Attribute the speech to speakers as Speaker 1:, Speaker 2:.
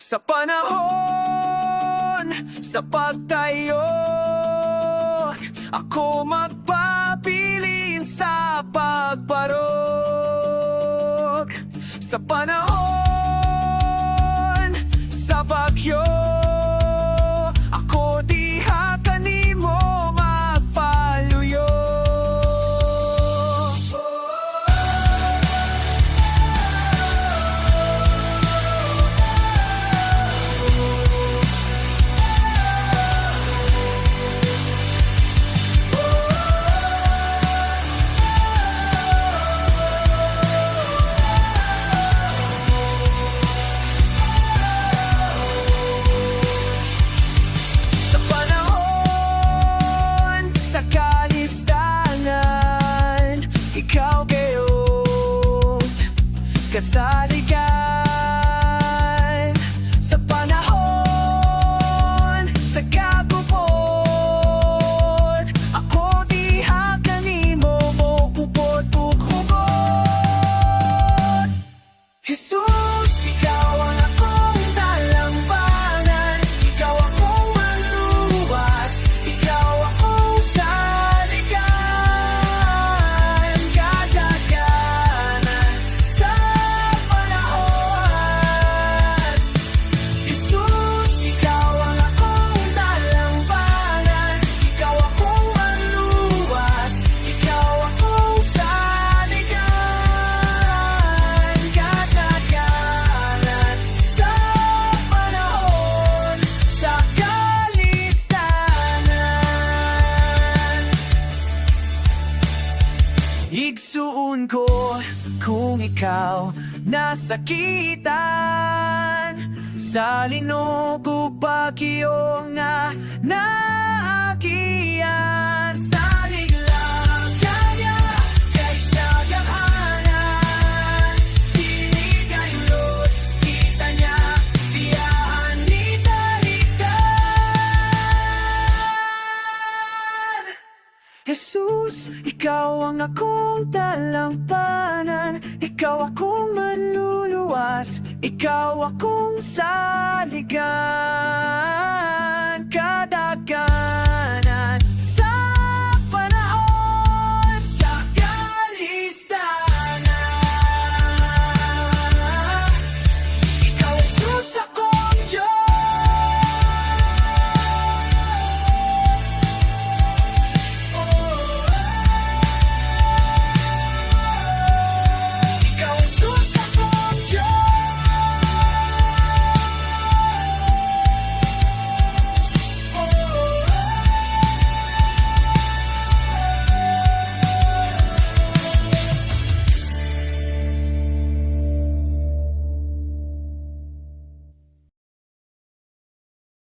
Speaker 1: Sa panahon, sa pagtayog, ako magpapiliin sa pagparog. Sa panahon, sa bagyo, ako di hakanin mo magpaluyo. Kasaligan sa panahon, sa kagubot, ako di hakanin mo upot hugot. Jesus, ikaw ang akong talambanan, ikaw akong maluluwas, ikaw akong saligan, kadaganan sa panahon. Jesus, ikaw ang akong talambanan, ikaw akong maluluwas, ikaw akong saligan, kadaganan sa panahon, sa kalistanan. Igsuon ko kung ikaw nasakitan sa linog o bagyo nga naagian. Salig lang kanya kay sa ganghanan, dili kayo Lord, kita niya biyahan ni talikan. Jesus, ikaw ang akong talampanan, ikaw akong manluluwas, ikaw akong saligan.